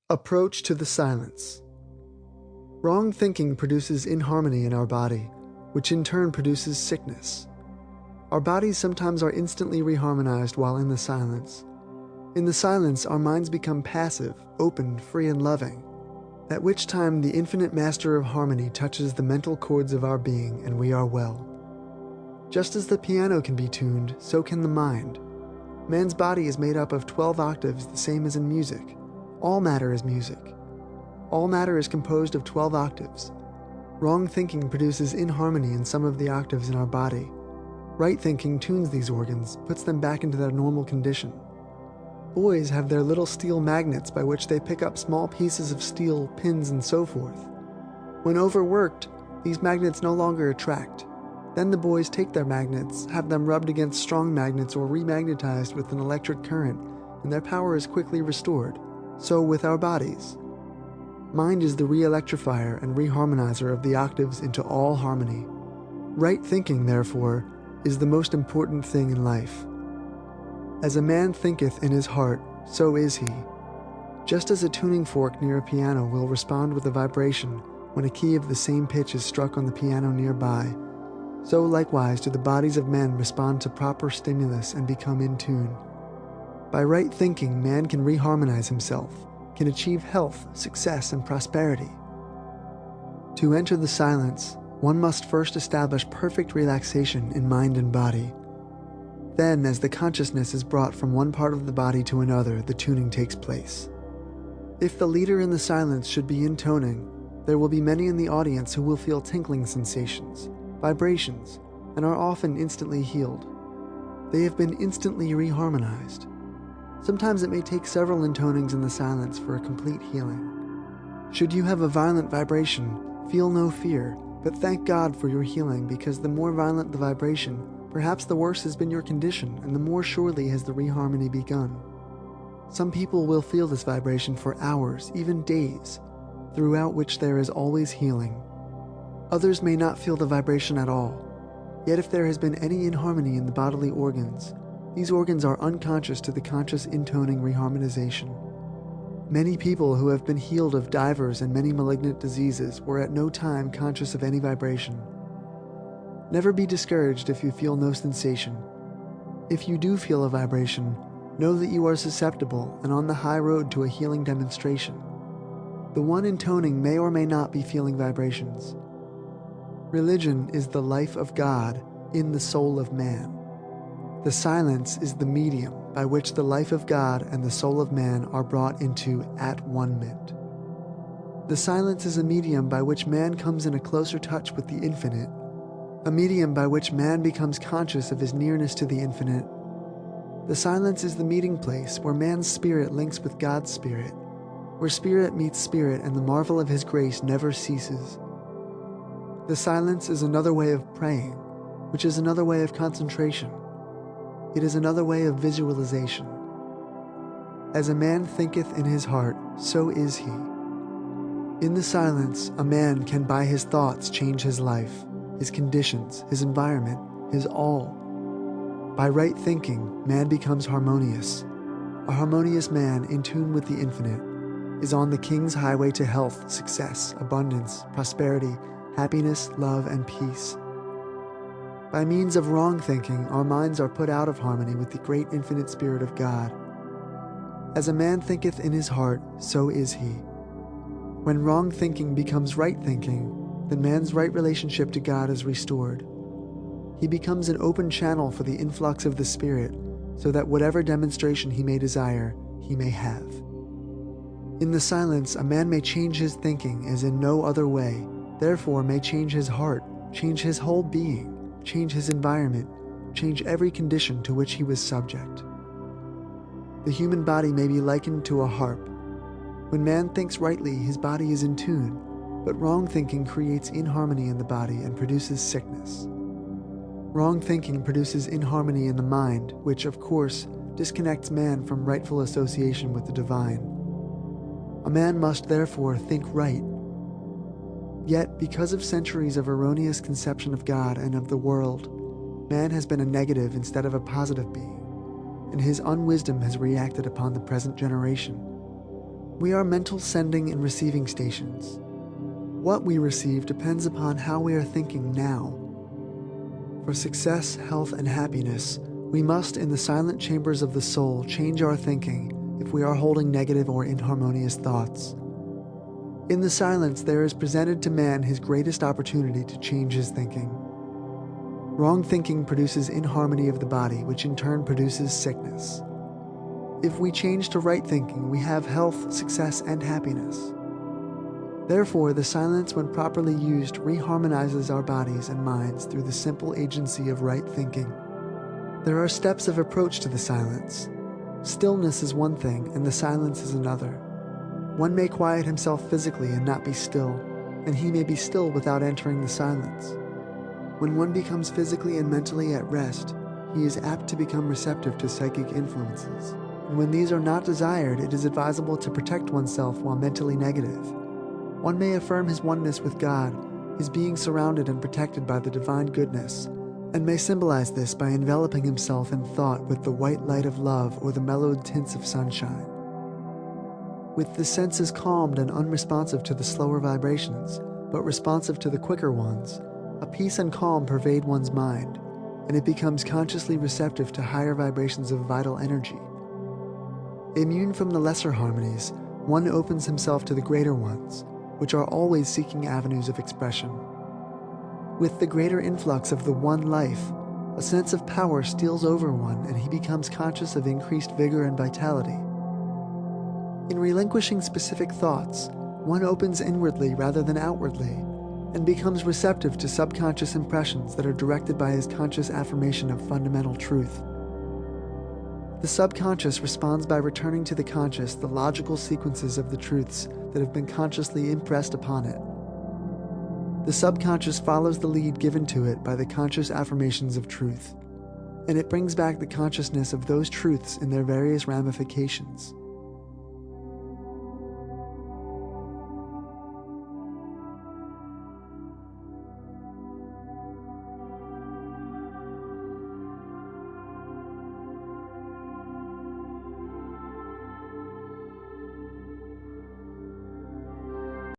Approach to the silence. Wrong thinking produces inharmony in our body, which in turn produces sickness. Our bodies sometimes are instantly reharmonized while in the silence. In the silence, our minds become passive, open, free, and loving, at which time the infinite master of harmony touches the mental chords of our being and we are well. Just as the piano can be tuned, so can the mind. Man's body is made up of 12 octaves, the same as in music. All matter is music. All matter is composed of 12 octaves. Wrong thinking produces inharmony in some of the octaves in our body. Right thinking tunes these organs, puts them back into their normal condition. Boys have their little steel magnets by which they pick up small pieces of steel, pins, and so forth. When overworked, these magnets no longer attract. Then the boys take their magnets, have them rubbed against strong magnets or remagnetized with an electric current, and their power is quickly restored. So with our bodies. Mind is the re-electrifier and reharmonizer of the octaves into all harmony. Right thinking, therefore, is the most important thing in life. As a man thinketh in his heart, so is he. Just as a tuning fork near a piano will respond with a vibration when a key of the same pitch is struck on the piano nearby, so likewise do the bodies of men respond to proper stimulus and become in tune. By right thinking, man can reharmonize himself, can achieve health, success, and prosperity. To enter the silence, one must first establish perfect relaxation in mind and body. Then, as the consciousness is brought from one part of the body to another, the tuning takes place. If the leader in the silence should be intoning, there will be many in the audience who will feel tinkling sensations, vibrations, and are often instantly healed. They have been instantly reharmonized. Sometimes it may take several intonings in the silence for a complete healing. Should you have a violent vibration, feel no fear, but thank God for your healing, because the more violent the vibration, perhaps the worse has been your condition, and the more surely has the reharmony begun. Some people will feel this vibration for hours, even days, throughout which there is always healing. Others may not feel the vibration at all. Yet if there has been any inharmony in the bodily organs, these organs are unconscious to the conscious intoning reharmonization. Many people who have been healed of divers and many malignant diseases were at no time conscious of any vibration. Never be discouraged if you feel no sensation. If you do feel a vibration, know that you are susceptible and on the high road to a healing demonstration. The one intoning may or may not be feeling vibrations. Religion is the life of God in the soul of man. The silence is the medium by which the life of God and the soul of man are brought into at-one-ment. The silence is a medium by which man comes in a closer touch with the infinite, a medium by which man becomes conscious of his nearness to the infinite. The silence is the meeting place where man's spirit links with God's spirit, where spirit meets spirit and the marvel of his grace never ceases. The silence is another way of praying, which is another way of concentration. It is another way of visualization. As a man thinketh in his heart, so is he. In the silence, a man can by his thoughts change his life, his conditions, his environment, his all. By right thinking, man becomes harmonious. A harmonious man in tune with the infinite is on the king's highway to health, success, abundance, prosperity, happiness, love, and peace. By means of wrong thinking, our minds are put out of harmony with the great infinite Spirit of God. As a man thinketh in his heart, so is he. When wrong thinking becomes right thinking, then man's right relationship to God is restored. He becomes an open channel for the influx of the Spirit, so that whatever demonstration he may desire, he may have. In the silence, a man may change his thinking as in no other way, therefore may change his heart, change his whole being, change his environment, change every condition to which he was subject. The human body may be likened to a harp. When man thinks rightly, his body is in tune, but wrong thinking creates inharmony in the body and produces sickness. Wrong thinking produces inharmony in the mind, which, of course, disconnects man from rightful association with the divine. A man must therefore think right. Yet, because of centuries of erroneous conception of God and of the world, man has been a negative instead of a positive being, and his unwisdom has reacted upon the present generation. We are mental sending and receiving stations. What we receive depends upon how we are thinking now. For success, health, and happiness, we must, in the silent chambers of the soul, change our thinking if we are holding negative or inharmonious thoughts. In the silence, there is presented to man his greatest opportunity to change his thinking. Wrong thinking produces inharmony of the body, which in turn produces sickness. If we change to right thinking, we have health, success, and happiness. Therefore, the silence, when properly used, reharmonizes our bodies and minds through the simple agency of right thinking. There are steps of approach to the silence. Stillness is one thing, and the silence is another. One may quiet himself physically and not be still, and he may be still without entering the silence. When one becomes physically and mentally at rest, he is apt to become receptive to psychic influences. And when these are not desired, it is advisable to protect oneself while mentally negative. One may affirm his oneness with God, his being surrounded and protected by the divine goodness, and may symbolize this by enveloping himself in thought with the white light of love or the mellowed tints of sunshine. With the senses calmed and unresponsive to the slower vibrations, but responsive to the quicker ones, a peace and calm pervade one's mind, and it becomes consciously receptive to higher vibrations of vital energy. Immune from the lesser harmonies, one opens himself to the greater ones, which are always seeking avenues of expression. With the greater influx of the one life, a sense of power steals over one and he becomes conscious of increased vigor and vitality. In relinquishing specific thoughts, one opens inwardly rather than outwardly, and becomes receptive to subconscious impressions that are directed by his conscious affirmation of fundamental truth. The subconscious responds by returning to the conscious the logical sequences of the truths that have been consciously impressed upon it. The subconscious follows the lead given to it by the conscious affirmations of truth, and it brings back the consciousness of those truths in their various ramifications.